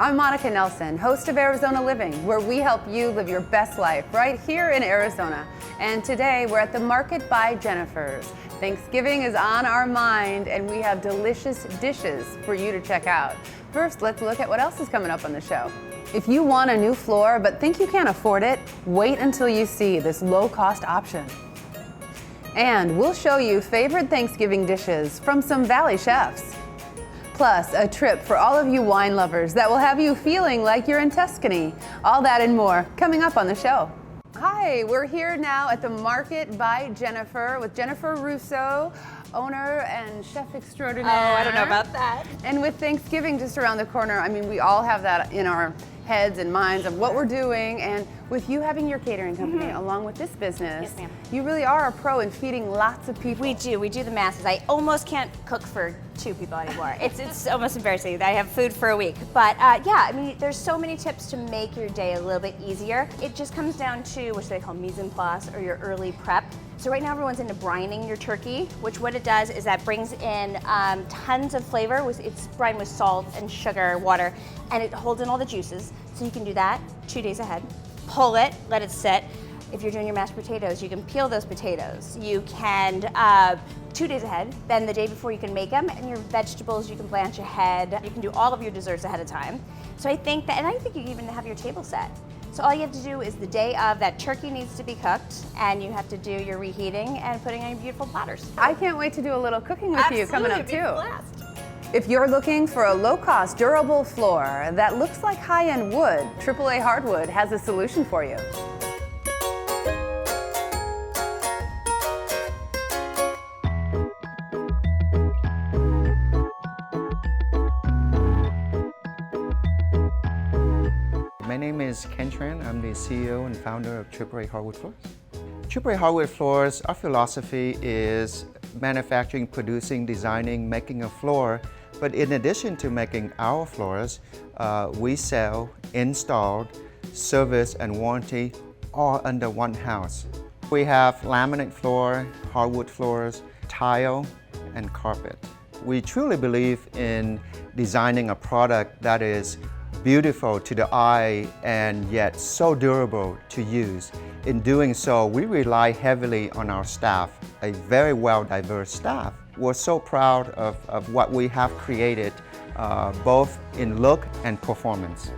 I'm Monica Nelson, host of Arizona Living, where we help you live your best life right here in Arizona. And today we're at the Market by Jennifer's. Thanksgiving is on our mind and we have delicious dishes for you to check out. First, let's look at what else is coming up on the show. If you want a new floor but think you can't afford it, wait until you see this low-cost option. And we'll show you favorite Thanksgiving dishes from some Valley chefs. Plus, a trip for all of you wine lovers that will have you feeling like you're in Tuscany. All that and more coming up on the show. Hi, we're here now at the Market by Jennifer with Jennifer Russo, owner and chef extraordinaire. Oh, I don't know about that. And with Thanksgiving just around the corner, I mean, we all have that in our heads and minds of what we're doing, and with you having your catering company along with this business, Yes, ma'am. you really are a pro in feeding lots of people. We do the masses. I almost can't cook for 2 people anymore. It's almost embarrassing. I have food for a week. But yeah, I mean, there's so many tips to make your day a little bit easier. It just comes down to what they call mise en place, or your early prep. So right now everyone's into brining your turkey, which what it does is that brings in tons of flavor. It's brined with salt and sugar, water, and it holds in all the juices. So you can do that 2 days ahead. Pull it, let it sit. If you're doing your mashed potatoes, you can peel those potatoes. You can 2 days ahead, then the day before you can make them, and your vegetables you can blanch ahead. You can do all of your desserts ahead of time. So I think that, and I think you can even have your table set. So all you have to do is the day of, that turkey needs to be cooked, and you have to do your reheating and putting on your beautiful platters. I can't wait to do a little cooking with you coming up Absolutely, too. it'd be a blast. If you're looking for a low-cost, durable floor that looks like high-end wood, AAA Hardwood has a solution for you. My name is Ken Tran. I'm the CEO and founder of AAA Hardwood Floors. AAA Hardwood Floors, our philosophy is manufacturing, producing, designing, making a floor. But in addition to making our floors, we sell, install, service, and warranty all under one house. We have laminate floor, hardwood floors, tile, and carpet. We truly believe in designing a product that is beautiful to the eye and yet so durable to use. In doing so, we rely heavily on our staff, a very well-diverse staff. We're so proud of what we have created, both in look and performance.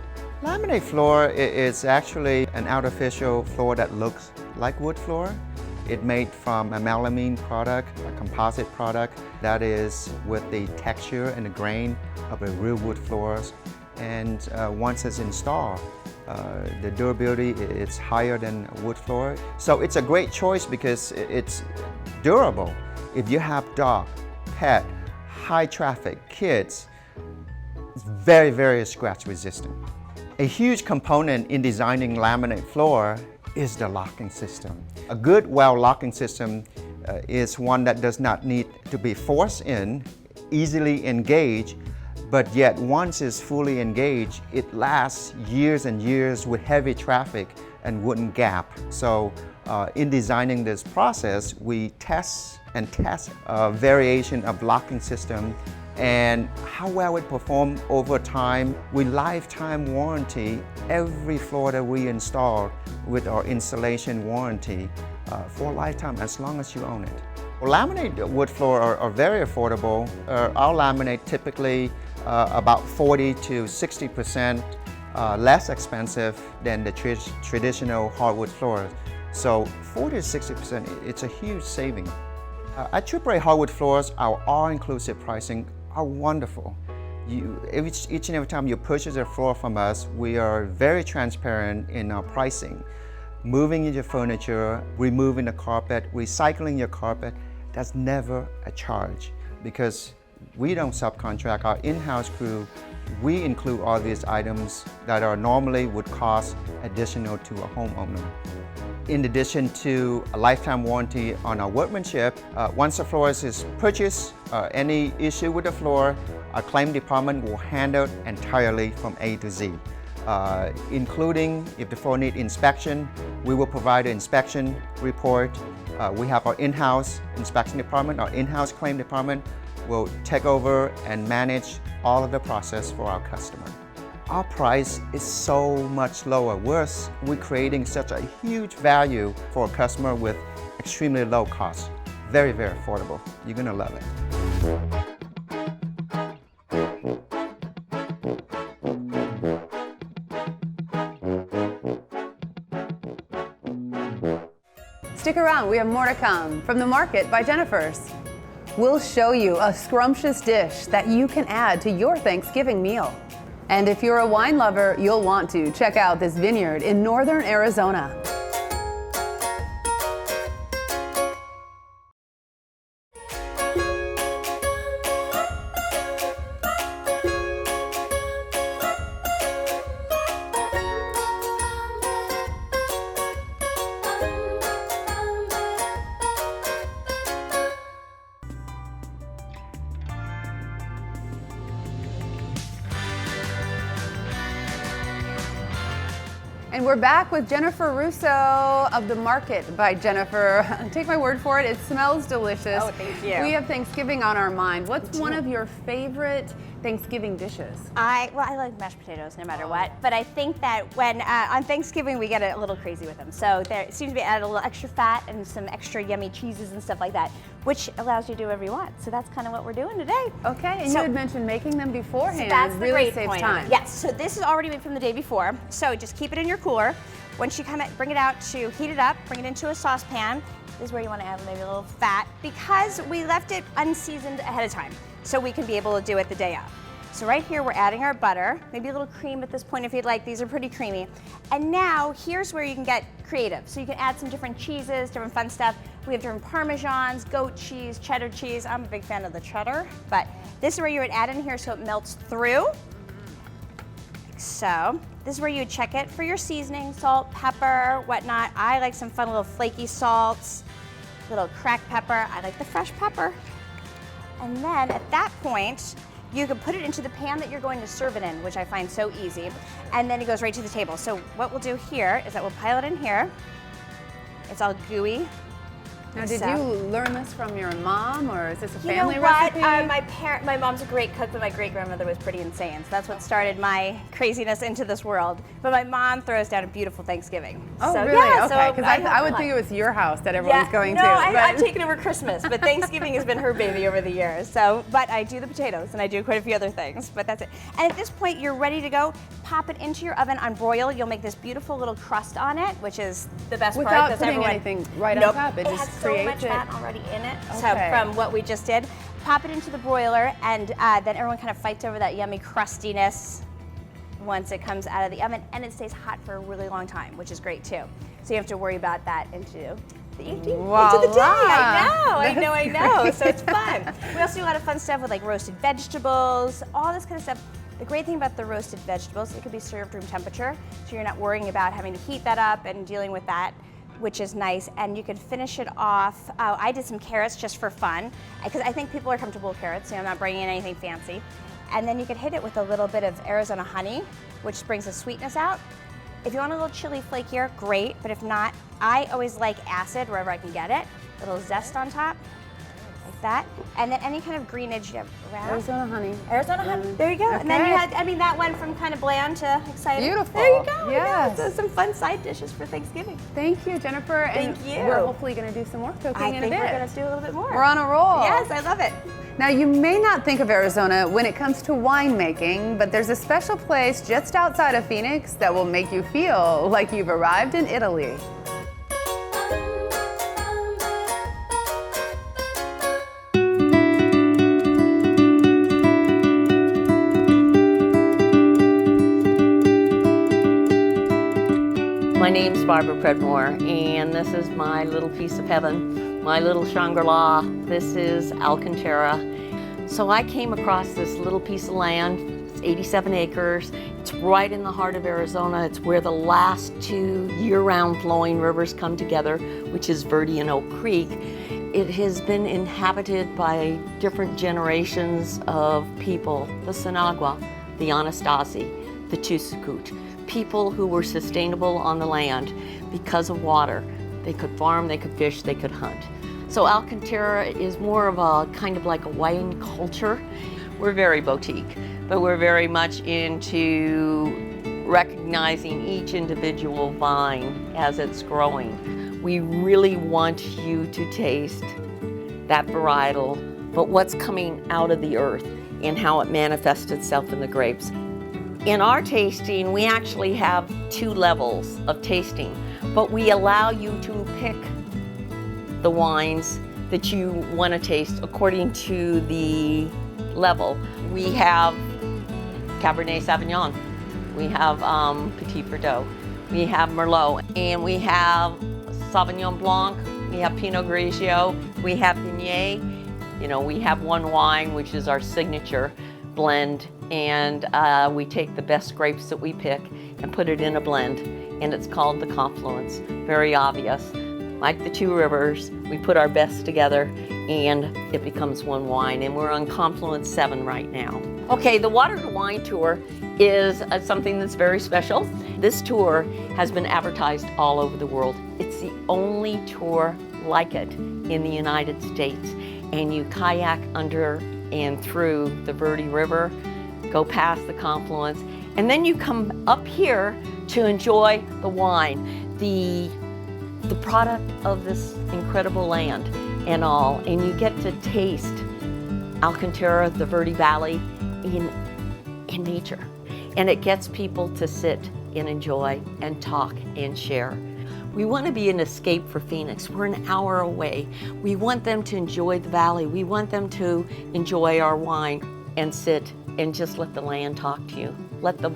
Laminate floor is actually an artificial floor that looks like wood floor. It's made from a melamine product, a composite product that is with the texture and the grain of a real wood floors. And once it's installed, the durability is higher than wood floor. So it's a great choice because it's durable. If you have dog, pet, high traffic, kids, it's very, very scratch resistant. A huge component in designing laminate floor is the locking system. A good, well locking system is one that does not need to be forced in, easily engaged, but yet once it's fully engaged, it lasts years and years with heavy traffic and wouldn't gap. So in designing this process, we test a variation of locking system and how well it performs over time. We lifetime warranty every floor that we install with our installation warranty for a lifetime, as long as you own it. Well, laminate wood floor are very affordable. Our laminate typically about 40 to 60% less expensive than the traditional hardwood floors. So 40 to 60%, it's a huge saving. At AAA Hardwood Floors, our all-inclusive pricing are wonderful. Each and every time you purchase a floor from us, we are very transparent in our pricing. Moving your furniture, removing the carpet, recycling your carpet, that's never a charge because we don't subcontract. Our in-house crew, we include all these items that are normally would cost additional to a homeowner. In addition to a lifetime warranty on our workmanship, once the floor is purchased, any issue with the floor, our claim department will handle entirely from A to Z. Including if the floor needs inspection, we will provide an inspection report. We have our in-house inspection department, our in-house claim department will take over and manage all of the process for our customer. our price is so much lower. We're creating such a huge value for a customer with extremely low cost. Very, very affordable. You're gonna love it. Stick around, we have more to come from the Market by Jennifer's. We'll show you a scrumptious dish that you can add to your Thanksgiving meal. And if you're a wine lover, you'll want to check out this vineyard in northern Arizona. And we're back with Jennifer Russo of The Market by Jennifer. Take my word for it, it smells delicious. Oh, thank you. We have Thanksgiving on our mind. What's one of your favorite Thanksgiving dishes? I like mashed potatoes no matter what, but I think that when on Thanksgiving we get a little crazy with them. So there seems to be added a little extra fat and some extra yummy cheeses and stuff like that, which allows you to do whatever you want. So that's kind of what we're doing today. Okay, and So- you had mentioned making them beforehand. So that's the really great saves point. time. Yes, so this is already made from the day before. So just keep it in your cooler. Once you bring it out to heat it up, bring it into a saucepan. This is where you want to add maybe a little fat because we left it unseasoned ahead of time. So we can be able to do it the day of. So right here we're adding our butter, maybe a little cream at this point if you'd like. These are pretty creamy. And now here's where you can get creative. So you can add some different cheeses, different fun stuff. We have different Parmesans, goat cheese, cheddar cheese. I'm a big fan of the cheddar, but this is where you would add in here so it melts through. So this is where you would check it for your seasoning, salt, pepper, whatnot. I like some fun little flaky salts, little cracked pepper. I like the fresh pepper. And then at that point, you can put it into the pan that you're going to serve it in, which I find so easy. And then it goes right to the table. So what we'll do here is that we'll pile it in here. It's all gooey. Now, did So- you learn this from your mom, or is this a You know family what? recipe? My mom's a great cook, but my great-grandmother was pretty insane. So that's what started my craziness into this world. But my mom throws down a beautiful Thanksgiving. Oh, so, really? Yeah, Okay, because I have would fun. think it was your house that everyone's going no, to. I've taken over Christmas, but Thanksgiving has been her baby over the years. So, but I do the potatoes and I do quite a few other things, but that's it. And at this point, you're ready to go. Pop it into your oven on broil. You'll make this beautiful little crust on it, which is the best part. Without 'cause putting everyone- anything right Nope. on top, it just has so creates much it. fat already in it. So Okay. from what we just did, pop it into the broiler, and then everyone kind of fights over that yummy crustiness once it comes out of the oven, and it stays hot for a really long time, which is great too. So you have to worry about that into the evening, into the day. I know. So it's fun. We also do a lot of fun stuff with like roasted vegetables, all this kind of stuff. The great thing about the roasted vegetables, it can be served room temperature, so you're not worrying about having to heat that up and dealing with that, which is nice. And you can finish it off. I did some carrots just for fun, because I think people are comfortable with carrots, so I'm not bringing in anything fancy. And then you could hit it with a little bit of Arizona honey, which brings the sweetness out. If you want a little chili flakier, great, but if not, I always like acid wherever I can get it. A little zest on top, like that. And then any kind of greenage you have around. Arizona honey. Arizona honey. There you go. And then Okay. you had, that went from kind of bland to exciting. Beautiful. There you go. Yes. So some fun side dishes for Thanksgiving. Thank you, Jennifer. And Thank you. we're hopefully going to do some more cooking I in a think bit. we're going to do a little bit more. We're on a roll. Yes, I love it. Now, you may not think of Arizona when it comes to winemaking, but there's a special place just outside of Phoenix that will make you feel like you've arrived in Italy. My name's Barbara Predmore, and this is my little piece of heaven, my little Shangri-La. This is Alcantara. So I came across this little piece of land. It's 87 acres. It's right in the heart of Arizona. It's where the last two year-round flowing rivers come together, which is Verde and Oak Creek. It has been inhabited by different generations of people, the Sinagua, the Anastasi, the Chusukut, people who were sustainable on the land because of water. They could farm, they could fish, they could hunt. So Alcantara is more of a kind of like a wine culture. We're very boutique. but we're very much into recognizing each individual vine as it's growing. We really want you to taste that varietal, but what's coming out of the earth and how it manifests itself in the grapes. In our tasting, we actually have 2 levels of tasting, but we allow you to pick the wines that you want to taste according to the level. We have Cabernet Sauvignon, we have Petit Verdot, we have Merlot, and we have Sauvignon Blanc, we have Pinot Grigio, we have Viognier. You know, we have one wine which is our signature blend, and we take the best grapes that we pick and put it in a blend, and it's called the Confluence. Very obvious. Like the 2 rivers, we put our best together and it becomes one wine, and we're on Confluence 7 right now. Okay, the Water to Wine tour is something that's very special. This tour has been advertised all over the world. It's the only tour like it in the United States, and you kayak under and through the Verde River, go past the Confluence, and then you come up here to enjoy the wine, the product of this incredible land and all, and you get to taste Alcantara, the Verde Valley in nature. And it gets people to sit and enjoy and talk and share. We want to be an escape for Phoenix. We're an hour away. We want them to enjoy the valley. We want them to enjoy our wine and sit and just let the land talk to you. Let the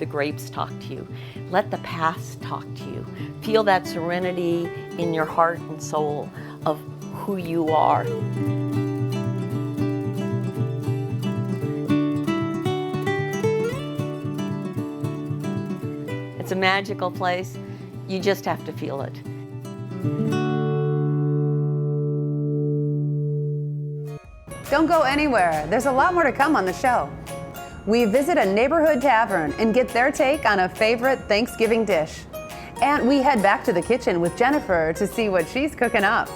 grapes talk to you. Let the past talk to you. Feel that serenity in your heart and soul of who you are. It's a magical place. You just have to feel it. Don't go anywhere. There's a lot more to come on the show. We visit a neighborhood tavern and get their take on a favorite Thanksgiving dish. And we head back to the kitchen with Jennifer to see what she's cooking up.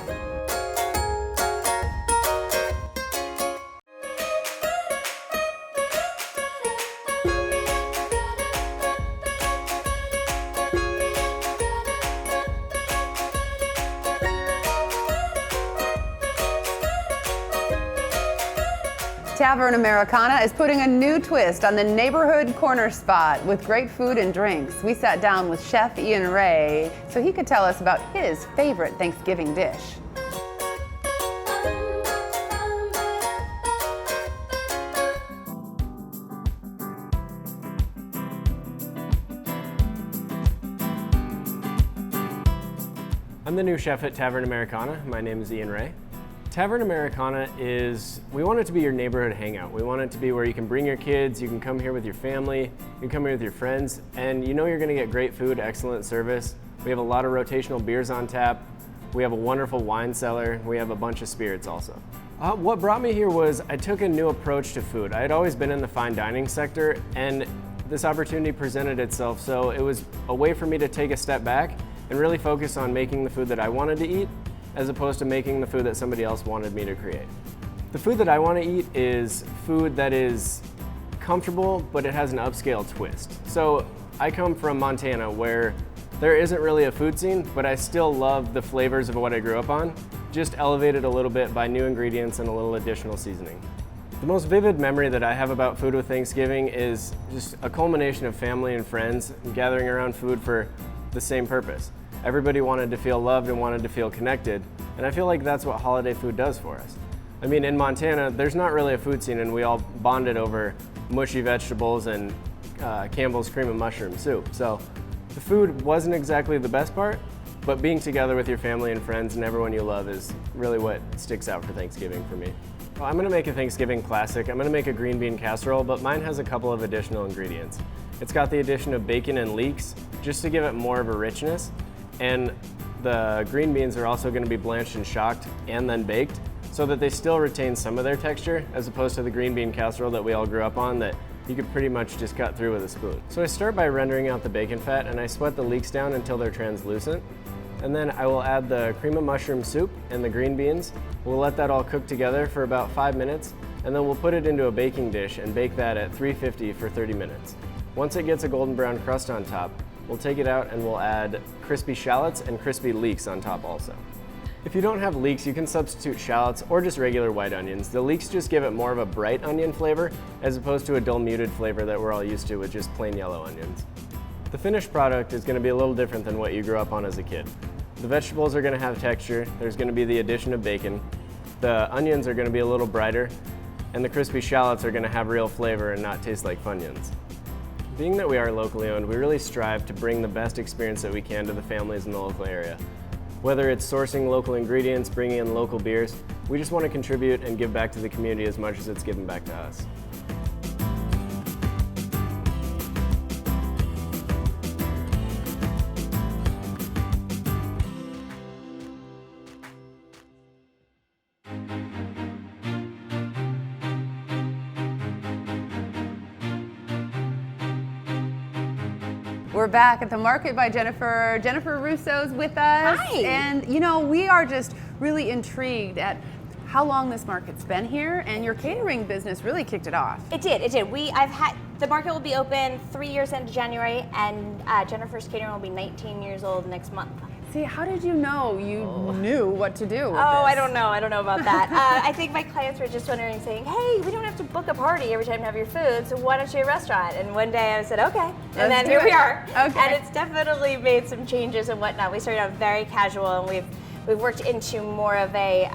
Tavern Americana is putting a new twist on the neighborhood corner spot with great food and drinks. We sat down with Chef Ian Ray so he could tell us about his favorite Thanksgiving dish. I'm the new chef at Tavern Americana. My name is Ian Ray. Tavern Americana we want it to be your neighborhood hangout. We want it to be where you can bring your kids, you can come here with your family, you can come here with your friends, and you know you're gonna get great food, excellent service. We have a lot of rotational beers on tap. We have a wonderful wine cellar. We have a bunch of spirits also. What brought me here was I took a new approach to food. I had always been in the fine dining sector, and this opportunity presented itself, so it was a way for me to take a step back and really focus on making the food that I wanted to eat, as opposed to making the food that somebody else wanted me to create. The food that I want to eat is food that is comfortable, but it has an upscale twist. So I come from Montana, where there isn't really a food scene, but I still love the flavors of what I grew up on, just elevated a little bit by new ingredients and a little additional seasoning. The most vivid memory that I have about food with Thanksgiving is just a culmination of family and friends gathering around food for the same purpose. Everybody wanted to feel loved and wanted to feel connected, and I feel like that's what holiday food does for us. I mean, in Montana, there's not really a food scene, and we all bonded over mushy vegetables and Campbell's cream and mushroom soup. So the food wasn't exactly the best part, but being together with your family and friends and everyone you love is really what sticks out for Thanksgiving for me. Well, I'm gonna make a Thanksgiving classic. I'm gonna make a green bean casserole, but mine has a couple of additional ingredients. It's got the addition of bacon and leeks, just to give it more of a richness. And the green beans are also going to be blanched and shocked and then baked so that they still retain some of their texture, as opposed to the green bean casserole that we all grew up on that you could pretty much just cut through with a spoon. So I start by rendering out the bacon fat, and I sweat the leeks down until they're translucent. And then I will add the cream of mushroom soup and the green beans. We'll let that all cook together for about 5 minutes, and then we'll put it into a baking dish and bake that at 350 for 30 minutes. Once it gets a golden brown crust on top, we'll take it out and we'll add crispy shallots and crispy leeks on top also. If you don't have leeks, you can substitute shallots or just regular white onions. The leeks just give it more of a bright onion flavor as opposed to a dull muted flavor that we're all used to with just plain yellow onions. The finished product is going to be a little different than what you grew up on as a kid. The vegetables are going to have texture, there's going to be the addition of bacon, the onions are going to be a little brighter, and the crispy shallots are going to have real flavor and not taste like Funyuns. Being that we are locally owned, we really strive to bring the best experience that we can to the families in the local area. Whether it's sourcing local ingredients, bringing in local beers, we just want to contribute and give back to the community as much as it's given back to us. We're back at the Market by Jennifer. Jennifer Russo's with us. Hi. And you know, we are just really intrigued at how long this market's been here, and your catering business really kicked it off. It did. The market will be open 3 years into January, and Jennifer's Catering will be 19 years old next month. See, how did you know you knew what to do with this? I don't know about that. I think my clients were just wondering, saying, hey, we don't have to book a party every time you have your food, so why don't you have a restaurant? And one day I said, okay. And then here we are. Okay. And it's definitely made some changes and whatnot. We started out very casual, and we've worked into more of a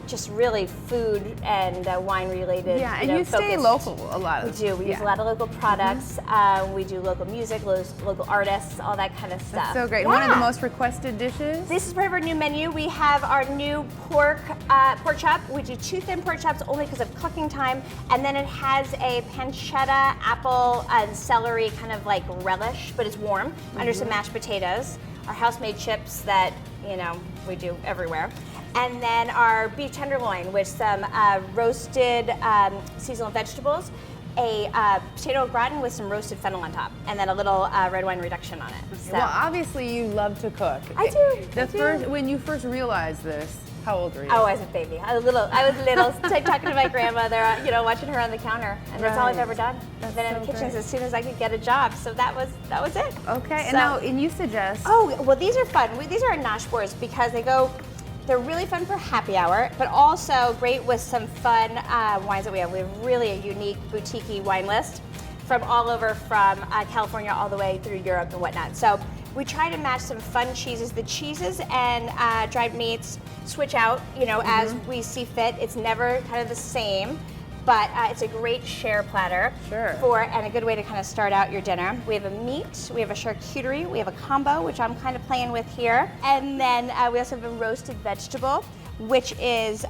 just really food and wine related. Yeah, and you stay focused. local a lot. We do. We use a lot of local products. We do local music, local artists, all that kind of stuff. That's so great. Yeah. One of the most requested dishes? This is part of our new menu. We have our new pork chop. We do 2 thin pork chops only because of cooking time, and then it has a pancetta, apple, and celery kind of like relish, but it's warm under some mashed potatoes. Our house-made chips that we do everywhere, and then our beef tenderloin with some roasted seasonal vegetables, a potato au gratin with some roasted fennel on top, and then a little red wine reduction on it. So. Well, obviously you love to cook. I do. When you first realized this, how old were you? Oh, I was a baby. I was little, talking to my grandmother, watching her on the counter, and that's all I've ever done. I've been in the kitchens as soon as I could get a job, so that was it. Okay, So- and you suggest. Oh, well, these are fun. These are our nosh boards because they're really fun for happy hour, but also great with some fun wines that we have. We have really a unique boutique-y wine list from all over, from California all the way through Europe and whatnot. So we try to match some fun cheeses. The cheeses and dried meats switch out, as we see fit. It's never kind of the same, but it's a great share platter. Sure. And a good way to kind of start out your dinner. We have a meat, we have a charcuterie, we have a combo, which I'm kind of playing with here. And then we also have a roasted vegetable, which is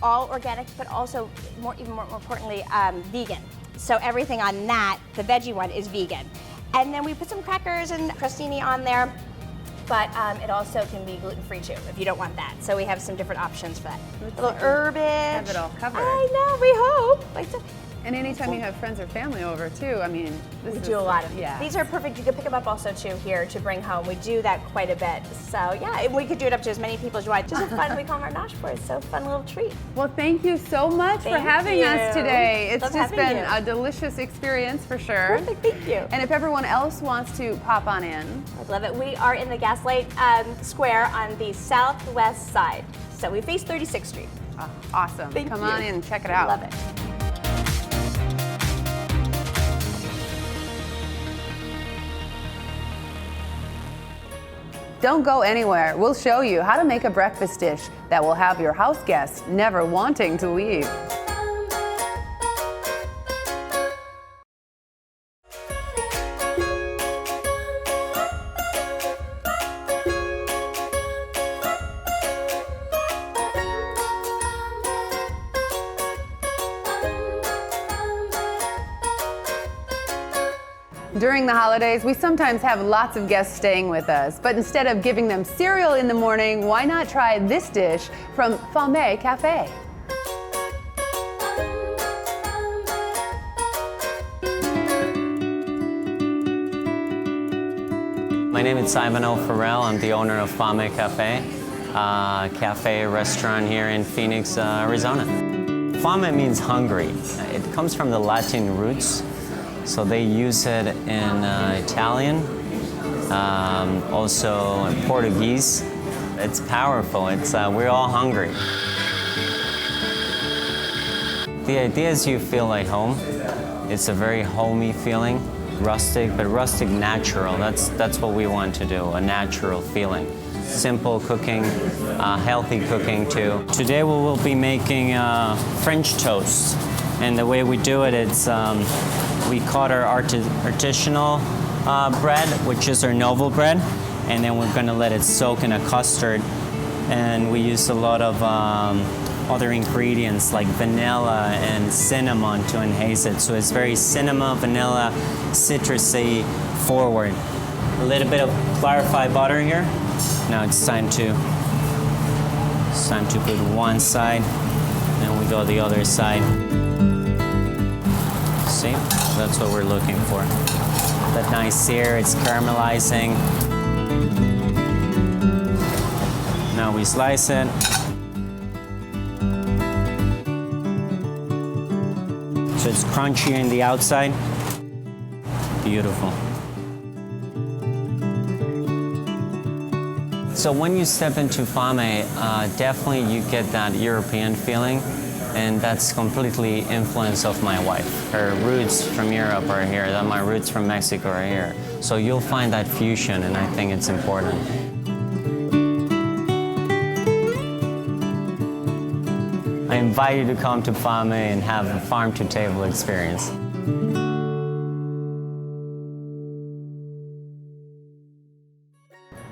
all organic, but also even more importantly, vegan. So everything on that, the veggie one, is vegan. And then we put some crackers and crostini on there, but it also can be gluten-free too, if you don't want that. So we have some different options for that. A little herbage. Have it all covered. I know, we hope. And anytime you have friends or family over too, I mean, We do a lot of these. Yeah. These are perfect. You can pick them up also too here to bring home. We do that quite a bit. So yeah, and we could do it up to as many people as you want. Just a fun, we call them our nosh boards. So fun little treat. Well, thank you so much for Thank having us you. today. It's Love just having been you. a delicious experience for sure. Perfect, thank you. And if everyone else wants to pop on in, I'd love it. We are in the Gaslight Square on the southwest side. So we face 36th Street. awesome. Thank Come you. on in and check it out. Love it. Don't go anywhere. We'll show you how to make a breakfast dish that will have your house guests never wanting to leave. During the holidays, we sometimes have lots of guests staying with us, but instead of giving them cereal in the morning, why not try this dish from Fame Cafe? My name is Simon O'Farrell. I'm the owner of Fame Cafe, cafe restaurant here in Phoenix, Arizona. Fame means hungry. It comes from the Latin roots, so they use it in Italian, also in Portuguese. It's powerful. It's we're all hungry. The idea is you feel like home. It's a very homey feeling, rustic, but rustic natural. That's what we want to do, a natural feeling. Simple cooking, healthy cooking too. Today we will be making French toast. And the way we do it is we cut our artisanal bread, which is our novel bread, and then we're gonna let it soak in a custard. And we use a lot of other ingredients like vanilla and cinnamon to enhance it. So it's very cinnamon, vanilla, citrusy forward. A little bit of clarified butter here. Now it's time to put one side, then we go the other side. See, that's what we're looking for. That nice sear, it's caramelizing. Now we slice it. So it's crunchy on the outside. Beautiful. So when you step into Fame, definitely you get that European feeling, and that's completely influence of my wife. Her roots from Europe are here, then my roots from Mexico are here. So you'll find that fusion, and I think it's important. I invite you to come to Fame and have a farm-to-table experience.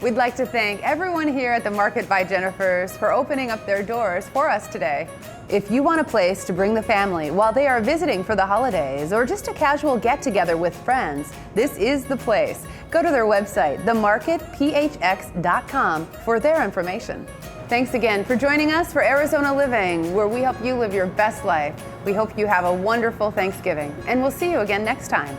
We'd like to thank everyone here at the Market by Jennifer's for opening up their doors for us today. If you want a place to bring the family while they are visiting for the holidays or just a casual get-together with friends, this is the place. Go to their website, themarketphx.com, for their information. Thanks again for joining us for Arizona Living, where we help you live your best life. We hope you have a wonderful Thanksgiving, and we'll see you again next time.